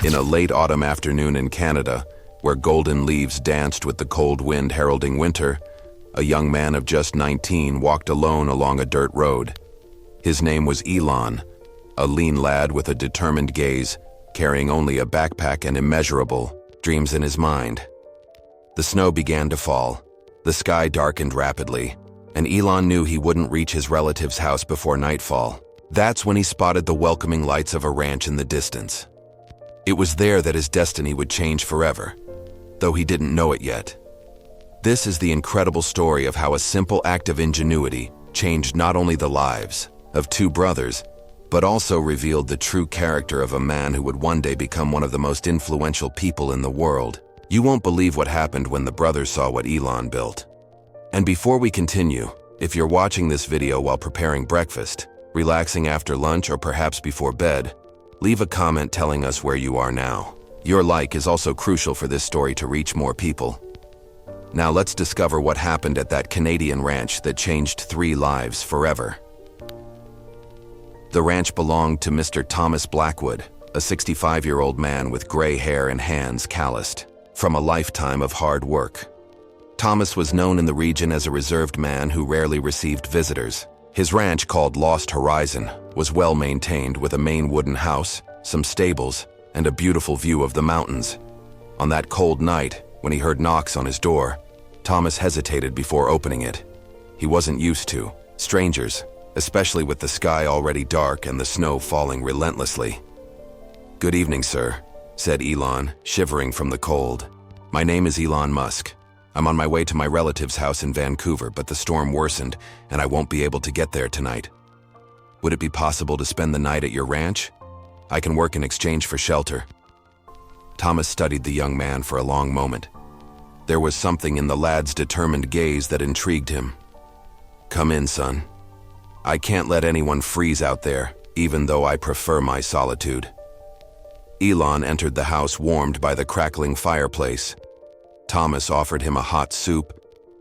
In a late autumn afternoon in Canada, where golden leaves danced with the cold wind heralding winter, a young man of just 19 walked alone along a dirt road. His name was Elon, a lean lad with a determined gaze, carrying only a backpack and immeasurable dreams in his mind. The snow began to fall, the sky darkened rapidly, and Elon knew he wouldn't reach his relative's house before nightfall. That's when he spotted the welcoming lights of a ranch in the distance. It was there that his destiny would change forever, though he didn't know it yet. This is the incredible story of how a simple act of ingenuity changed not only the lives of two brothers, but also revealed the true character of a man who would one day become one of the most influential people in the world. You won't believe what happened when the brothers saw what Elon built. And before we continue, if you're watching this video while preparing breakfast, relaxing after lunch, or perhaps before bed, leave a comment telling us where you are now. Your like is also crucial for this story to reach more people. Now let's discover what happened at that Canadian ranch that changed 3 lives forever. The ranch belonged to Mr. Thomas Blackwood, a 65-year-old man with gray hair and hands calloused from a lifetime of hard work. Thomas was known in the region as a reserved man who rarely received visitors. His ranch, called Lost Horizon, was well maintained with a main wooden house, some stables, and a beautiful view of the mountains. On that cold night, when he heard knocks on his door, Thomas hesitated before opening it. He wasn't used to strangers, especially with the sky already dark and the snow falling relentlessly. "Good evening, sir," said Elon, shivering from the cold. "My name is Elon Musk. I'm on my way to my relative's house in Vancouver, but the storm worsened and I won't be able to get there tonight. Would it be possible to spend the night at your ranch? I can work in exchange for shelter." Thomas studied the young man for a long moment. There was something in the lad's determined gaze that intrigued him. "Come in, son. I can't let anyone freeze out there, even though I prefer my solitude." Elon entered the house warmed by the crackling fireplace. Thomas offered him a hot soup,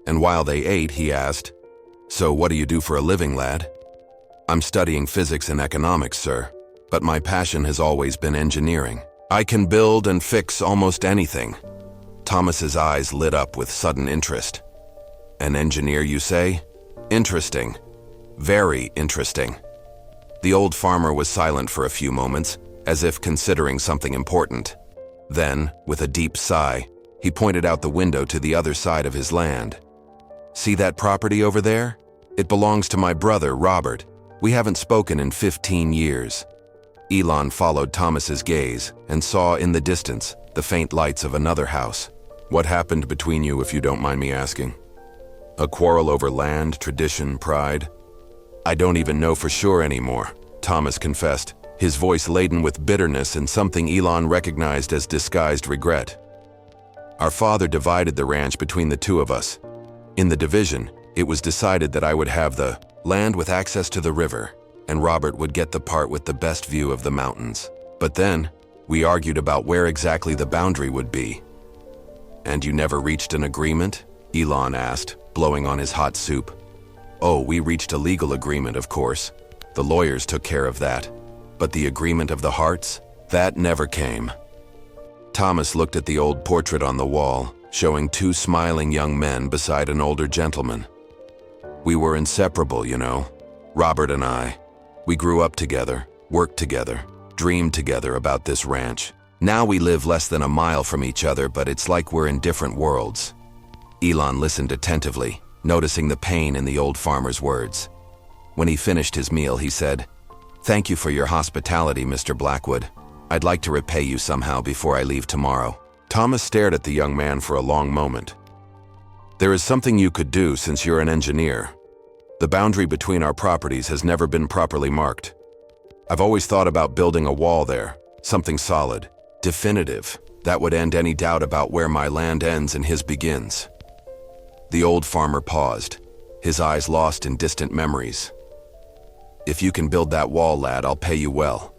and while they ate, he asked, "So what do you do for a living, lad?" "I'm studying physics and economics, sir, but my passion has always been engineering. I can build and fix almost anything." Thomas's eyes lit up with sudden interest. "An engineer, you say? Interesting. Very interesting." The old farmer was silent for a few moments, as if considering something important. Then, with a deep sigh, he pointed out the window to the other side of his land. "See that property over there? It belongs to my brother, Robert. We haven't spoken in 15 years. Elon followed Thomas's gaze and saw in the distance the faint lights of another house. "What happened between you, if you don't mind me asking? A quarrel over land, tradition, pride?" "I don't even know for sure anymore," Thomas confessed, his voice laden with bitterness and something Elon recognized as disguised regret. "Our father divided the ranch between the two of us. In the division, it was decided that I would have the land with access to the river, and Robert would get the part with the best view of the mountains. But then, we argued about where exactly the boundary would be." "And you never reached an agreement?" Elon asked, blowing on his hot soup. "Oh, we reached a legal agreement, of course. The lawyers took care of that. But the agreement of the hearts? That never came." Thomas looked at the old portrait on the wall, showing 2 smiling young men beside an older gentleman. "We were inseparable, you know, Robert and I. We grew up together, worked together, dreamed together about this ranch. Now we live less than a mile from each other, but it's like we're in different worlds." Elon listened attentively, noticing the pain in the old farmer's words. When he finished his meal, he said, "Thank you for your hospitality, Mr. Blackwood. I'd like to repay you somehow before I leave tomorrow." Thomas stared at the young man for a long moment. "There is something you could do since you're an engineer. The boundary between our properties has never been properly marked. I've always thought about building a wall there, something solid, definitive, that would end any doubt about where my land ends and his begins." The old farmer paused, his eyes lost in distant memories. "If you can build that wall, lad, I'll pay you well.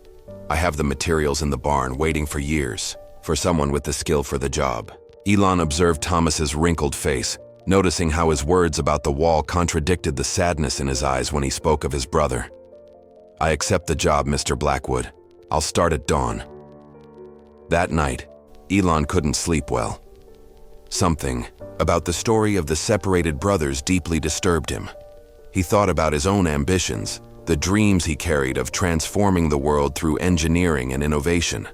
I have the materials in the barn waiting for years, for someone with the skill for the job." Elon observed Thomas's wrinkled face, noticing how his words about the wall contradicted the sadness in his eyes when he spoke of his brother. "I accept the job, Mr. Blackwood. I'll start at dawn." That night, Elon couldn't sleep well. Something about the story of the separated brothers deeply disturbed him. He thought about his own ambitions, the dreams he carried of transforming the world through engineering and innovation.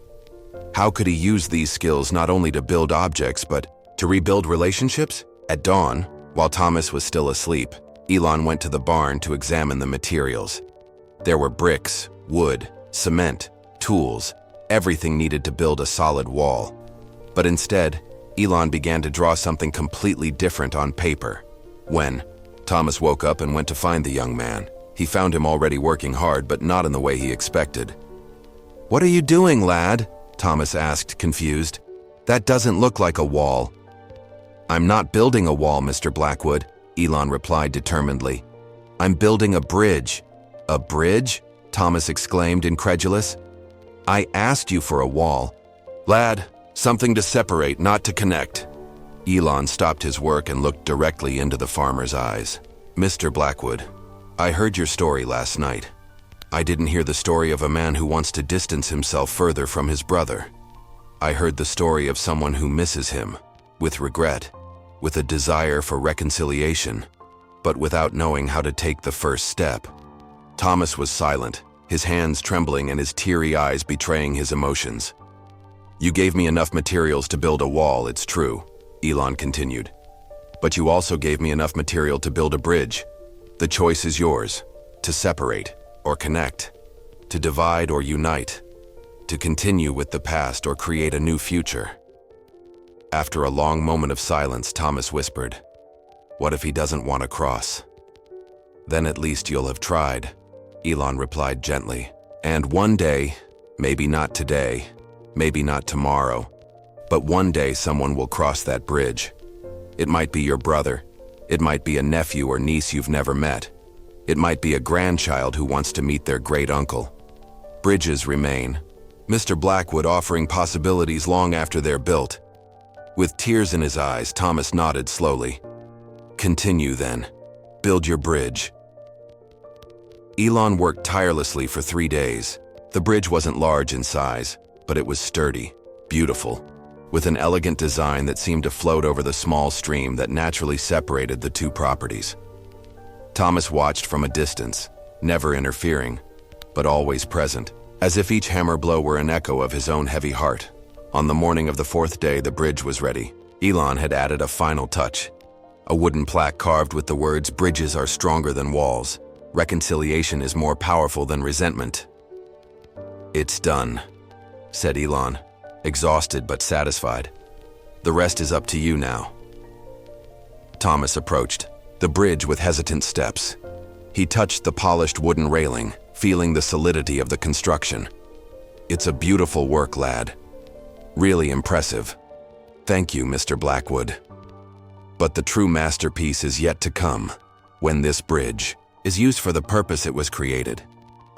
How could he use these skills not only to build objects, but to rebuild relationships? At dawn, while Thomas was still asleep, Elon went to the barn to examine the materials. There were bricks, wood, cement, tools, everything needed to build a solid wall. But instead, Elon began to draw something completely different on paper. When Thomas woke up and went to find the young man, he found him already working hard, but not in the way he expected. "What are you doing, lad?" Thomas asked, confused. "That doesn't look like a wall." "I'm not building a wall, Mr. Blackwood," Elon replied determinedly. "I'm building a bridge." "A bridge?" Thomas exclaimed, incredulous. "I asked you for a wall." "Lad, something to separate, not to connect." Elon stopped his work and looked directly into the farmer's eyes. "Mr. Blackwood, I heard your story last night. I didn't hear the story of a man who wants to distance himself further from his brother. I heard the story of someone who misses him, with regret, with a desire for reconciliation, but without knowing how to take the first step." Thomas was silent, his hands trembling and his teary eyes betraying his emotions. "You gave me enough materials to build a wall, it's true," Elon continued. "But you also gave me enough material to build a bridge. The choice is yours, to separate or connect, to divide or unite, to continue with the past or create a new future." After a long moment of silence, Thomas whispered, "What if he doesn't want to cross?" "Then at least you'll have tried," Elon replied gently. "And one day, maybe not today, maybe not tomorrow, but one day someone will cross that bridge. It might be your brother. It might be a nephew or niece you've never met. It might be a grandchild who wants to meet their great-uncle. Bridges remain, Mr. Blackwood offering possibilities long after they're built." With tears in his eyes, Thomas nodded slowly. "Continue then. Build your bridge." Elon worked tirelessly for 3 days. The bridge wasn't large in size, but it was sturdy, beautiful, with an elegant design that seemed to float over the small stream that naturally separated the two properties. Thomas watched from a distance, never interfering, but always present, as if each hammer blow were an echo of his own heavy heart. On the morning of the 4th day, the bridge was ready. Elon had added a final touch. A wooden plaque carved with the words, "Bridges are stronger than walls. Reconciliation is more powerful than resentment." "It's done," said Elon, exhausted but satisfied. "The rest is up to you now." Thomas approached the bridge with hesitant steps. He touched the polished wooden railing, feeling the solidity of the construction. "It's a beautiful work, lad. Really impressive. Thank you, Mr. Blackwood. But the true masterpiece is yet to come, when this bridge is used for the purpose it was created."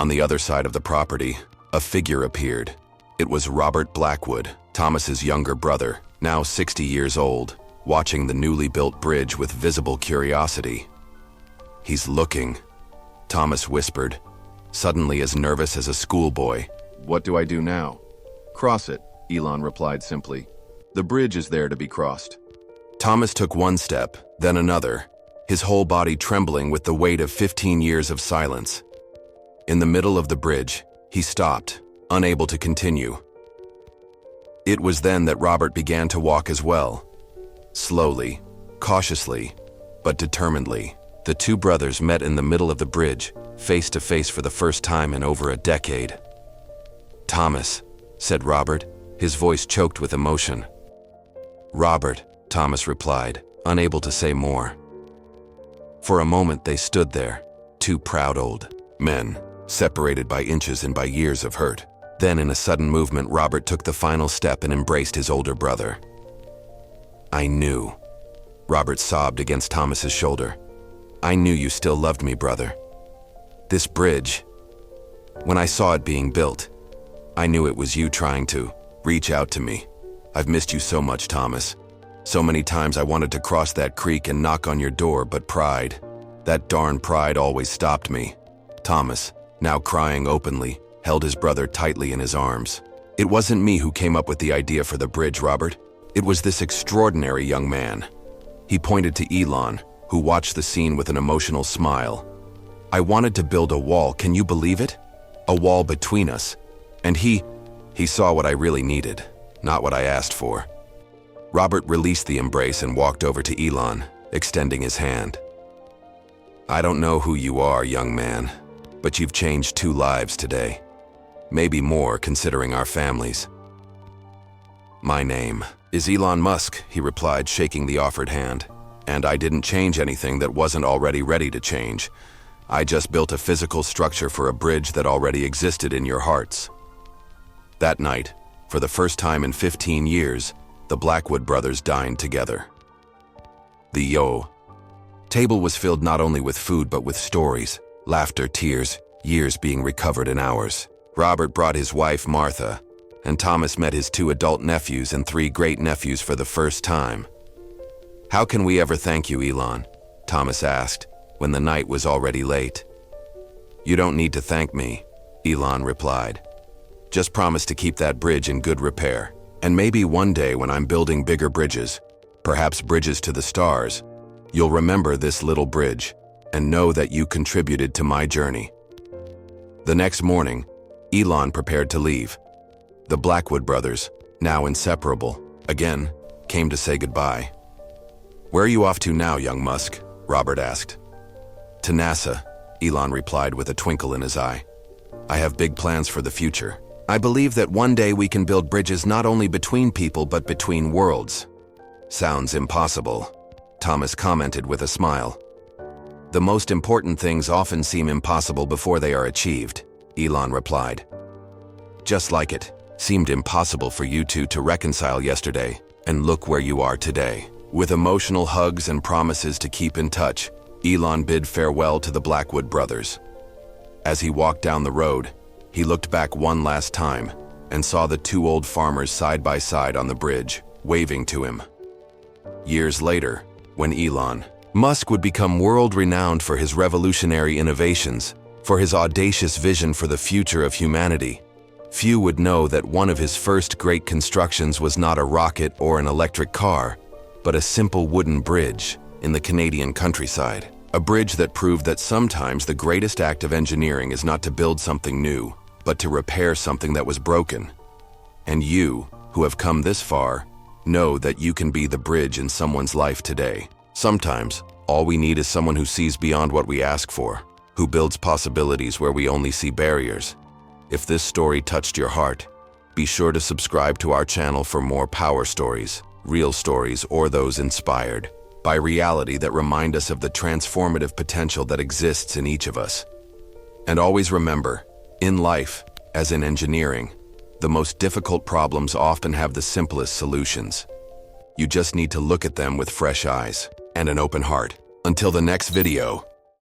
On the other side of the property, a figure appeared. It was Robert Blackwood, Thomas's younger brother, now 60 years old, watching the newly built bridge with visible curiosity. "He's looking," Thomas whispered, suddenly as nervous as a schoolboy. "What do I do now?" "Cross it," Elon replied simply. "The bridge is there to be crossed." Thomas took one step, then another, his whole body trembling with the weight of 15 years of silence. In the middle of the bridge, he stopped, unable to continue. It was then that Robert began to walk as well. Slowly, cautiously, but determinedly, the two brothers met in the middle of the bridge, face to face for the first time in over a decade. "Thomas," said Robert, his voice choked with emotion. "Robert," Thomas replied, unable to say more. For a moment they stood there, two proud old men, separated by inches and by years of hurt. Then in a sudden movement, Robert took the final step and embraced his older brother. "I knew," Robert sobbed against Thomas's shoulder. "I knew you still loved me, brother. This bridge, when I saw it being built, I knew it was you trying to reach out to me. I've missed you so much, Thomas. So many times I wanted to cross that creek and knock on your door, but pride, that darn pride always stopped me." Thomas, now crying openly, held his brother tightly in his arms. It wasn't me who came up with the idea for the bridge, Robert. It was this extraordinary young man. He pointed to Elon, who watched the scene with an emotional smile. I wanted to build a wall, can you believe it? A wall between us. And he saw what I really needed, not what I asked for. Robert released the embrace and walked over to Elon, extending his hand. I don't know who you are, young man, but you've changed 2 lives today. Maybe more, considering our families. My name is Elon Musk, he replied, shaking the offered hand. And I didn't change anything that wasn't already ready to change. I just built a physical structure for a bridge that already existed in your hearts. That night, for the first time in 15 years, the Blackwood brothers dined together. The table was filled not only with food but with stories, laughter, tears, years being recovered in hours. Robert brought his wife, Martha, and Thomas met his 2 adult nephews and 3 great-nephews for the first time. How can we ever thank you, Elon? Thomas asked, when the night was already late. You don't need to thank me, Elon replied. Just promise to keep that bridge in good repair. And maybe one day when I'm building bigger bridges, perhaps bridges to the stars, you'll remember this little bridge and know that you contributed to my journey. The next morning, Elon prepared to leave. The Blackwood brothers, now inseparable, again, came to say goodbye. Where are you off to now, young Musk? Robert asked. To NASA, Elon replied with a twinkle in his eye. I have big plans for the future. I believe that one day we can build bridges not only between people but between worlds. Sounds impossible, Thomas commented with a smile. The most important things often seem impossible before they are achieved, Elon replied. Just like it seemed impossible for you two to reconcile yesterday, and look where you are today. With emotional hugs and promises to keep in touch, Elon bid farewell to the Blackwood brothers. As he walked down the road, he looked back one last time and saw the 2 old farmers side by side on the bridge, waving to him. Years later, when Elon Musk would become world-renowned for his revolutionary innovations, for his audacious vision for the future of humanity, few would know that one of his first great constructions was not a rocket or an electric car, but a simple wooden bridge in the Canadian countryside. A bridge that proved that sometimes the greatest act of engineering is not to build something new, but to repair something that was broken. And you, who have come this far, know that you can be the bridge in someone's life today. Sometimes, all we need is someone who sees beyond what we ask for, who builds possibilities where we only see barriers. If this story touched your heart, be sure to subscribe to our channel for more power stories, real stories, or those inspired by reality that remind us of the transformative potential that exists in each of us. And always remember, in life, as in engineering, the most difficult problems often have the simplest solutions. You just need to look at them with fresh eyes and an open heart. Until the next video,